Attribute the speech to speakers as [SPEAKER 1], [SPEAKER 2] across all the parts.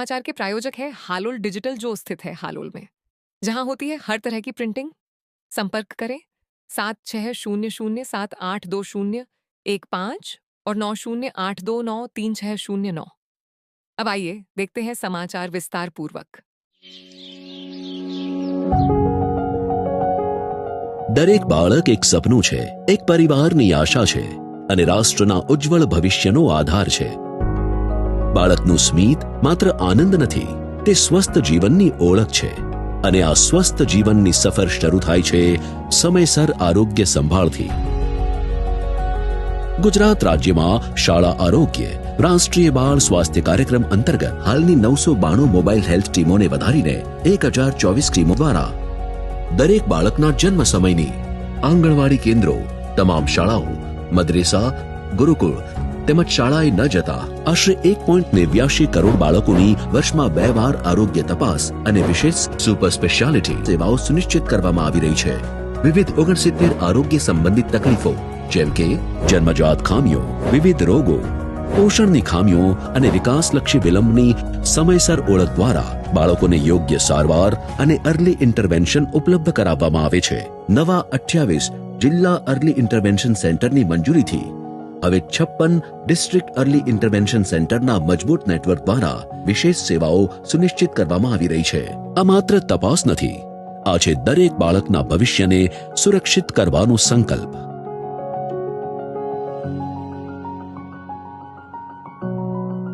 [SPEAKER 1] समाचार के प्रायोजक है हालोल डिजिटल, जो स्थित है हालोल में, जहां होती है हर तरह की प्रिंटिंग। संपर्क करें 70782015 और 908293693609। अब आइए देखते हैं समाचार विस्तार पूर्वक।
[SPEAKER 2] દરેક બાળક એક સપનું છે, એક પરિવારની આશા છે અને રાષ્ટ્રના ઉજ્જવળ ભવિષ્યનો આધાર છે. બાળકનું સ્મિત માત્ર આનંદ નથી, તે સ્વસ્થ જીવનની ઓળખ છે અને આ સ્વસ્થ જીવનની સફર શરૂ થાય છે સમયસર આરોગ્ય સંભાળથી. ગુજરાત રાજ્યમાં શાળા આરોગ્ય રાષ્ટ્રીય બાળ સ્વાસ્થ્ય કાર્યક્રમ અંતર્ગત હાલની 992 મોબાઈલ હેલ્થ ટીમોને વધારીને 1024 ટીમો દ્વારા દરેક બાળકના જન્મ સમયની આંગણવાડી કેન્દ્રો, તમામ શાળાઓ, મદ્રેસા, ગુરુકુળ તેમજ શાળાએ ન જતા આશરે 1.89 કરોડ બાળકોની વર્ષમાં 2 વાર આરોગ્ય તપાસ અને વિશેષ સુપર સ્પેશિયાલિટી સેવાઓ સુનિશ્ચિત કરવામાં આવી રહી છે. વિવિધ 69 આરોગ્ય સંબંધિત તકલીફો જેમ કે જન્મજાત ખામીઓ, વિવિધ રોગો, પોષણની ખામીઓ અને વિકાસલક્ષી વિલંબની સમયસર ઓળખ દ્વારા બાળકોને યોગ્ય સારવાર અને અર્લી ઇન્ટરવેન્શન ઉપલબ્ધ કરાવવામાં આવે છે. નવા 28 જિલ્લા અર્લી ઇન્ટરવેન્શન સેન્ટરની મંજૂરીથી હવે 56 ડિસ્ટ્રિક્ટ અર્લી ઇન્ટરવેન્શન સેન્ટરના મજબૂત નેટવર્ક દ્વારા વિશેષ સેવાઓ સુનિશ્ચિત કરવામાં આવી રહી છે. આ માત્ર તપાસ નથી, આ છે દરેક બાળકના ભવિષ્યને સુરક્ષિત કરવાનો સંકલ્પ.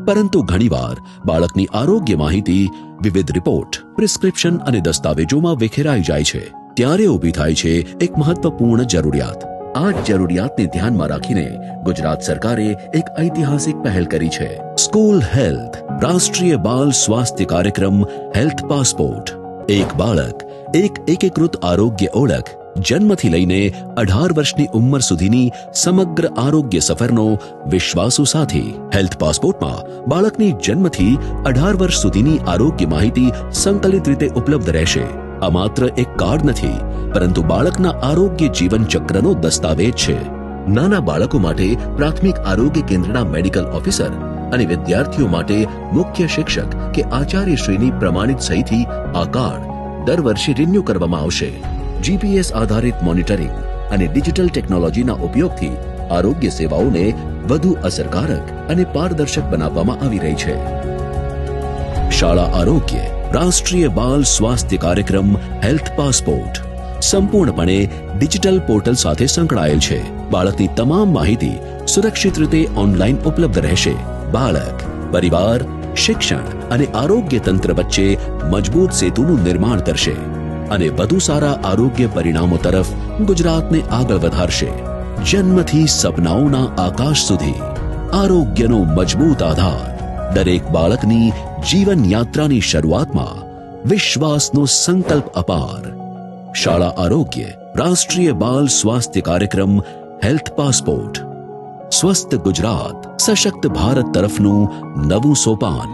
[SPEAKER 2] પરંતુ ઘણીવાર બાળકની આરોગ્ય માહિતી વિવિધ રિપોર્ટ, પ્રિસ્ક્રિપ્શન અને દસ્તાવેજોમાં વિખેરાઈ જાય છે. ત્યારે ઊભી થાય છે એક મહત્વપૂર્ણ જરૂરિયાત. આ જરૂરિયાતને ધ્યાનમાં રાખીને ગુજરાત સરકારે એક ઐતિહાસિક પહેલ કરી છે. સ્કૂલ હેલ્થ રાષ્ટ્રીય બાલ સ્વાસ્થ્ય કાર્યક્રમ હેલ્થ પાસપોર્ટ. એક બાળક, એક એકીકૃત આરોગ્ય ઓળખ. જન્મથી લઈને 18 વર્ષની ઉંમર સુધીની સમગ્ર આરોગ્ય સફરનો વિશ્વાસુ સાથી. હેલ્થ પાસપોર્ટમાં બાળકની જન્મથી 18 વર્ષ સુધીની આરોગ્ય માહિતી સંકલિત રીતે ઉપલબ્ધ રહેશે. આ માત્ર એક કાર્ડ નથી, પરંતુ બાળકના આરોગ્ય જીવન ચક્રનો દસ્તાવેજ છે. નાના બાળકો માટે પ્રાથમિક આરોગ્ય કેન્દ્રના મેડિકલ ઓફિસર અને વિદ્યાર્થીઓ માટે મુખ્ય શિક્ષક કે આચાર્યશ્રીની પ્રમાણિત સહીથી આ કાર્ડ દર વર્ષે રિન્યુ કરવામાં આવશે. જીપીએસ આધારિત મોનિટરિંગ અને ડિજિટલ ટેકનોલોજીના ઉપયોગથી આરોગ્ય સેવાઓને વધુ અસરકારક અને પારદર્શક બનાવવામાં આવી રહી છે. શાળા આરોગ્ય રાષ્ટ્રીય બાલ સ્વાસ્થ્ય કાર્યક્રમ હેલ્થ પાસપોર્ટ સંપૂર્ણપણે ડિજિટલ પોર્ટલ સાથે સંકળાયેલ છે. બાળકની તમામ માહિતી સુરક્ષિત રીતે ઓનલાઈન ઉપલબ્ધ રહેશે. બાળક, પરિવાર, શિક્ષણ અને આરોગ્ય તંત્ર વચ્ચે મજબૂત સેતુનું નિર્માણ કરશે અને વધુ સારા આરોગ્ય પરિણામો તરફ ગુજરાતને આગળ વધારશે. જન્મથી સપનાઓના આકાશ સુધી આરોગ્યનો મજબૂત આધાર. દરેક બાળકની જીવન યાત્રાની શરૂઆતમાં વિશ્વાસનો સંકલ્પ અપાર. શાળા આરોગ્ય રાષ્ટ્રીય બાલ સ્વાસ્થ્ય કાર્યક્રમ હેલ્થ પાસપોર્ટ. સ્વસ્થ ગુજરાત, સશક્ત ભારત તરફનું નવું સોપાન.